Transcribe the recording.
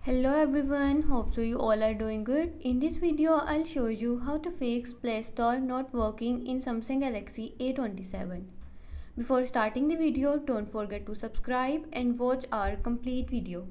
Hello everyone, hope so you all are doing good. In this video I'll show you how to fix Play Store not working in Samsung Galaxy A27. Before starting the video, don't forget to subscribe and watch our complete video.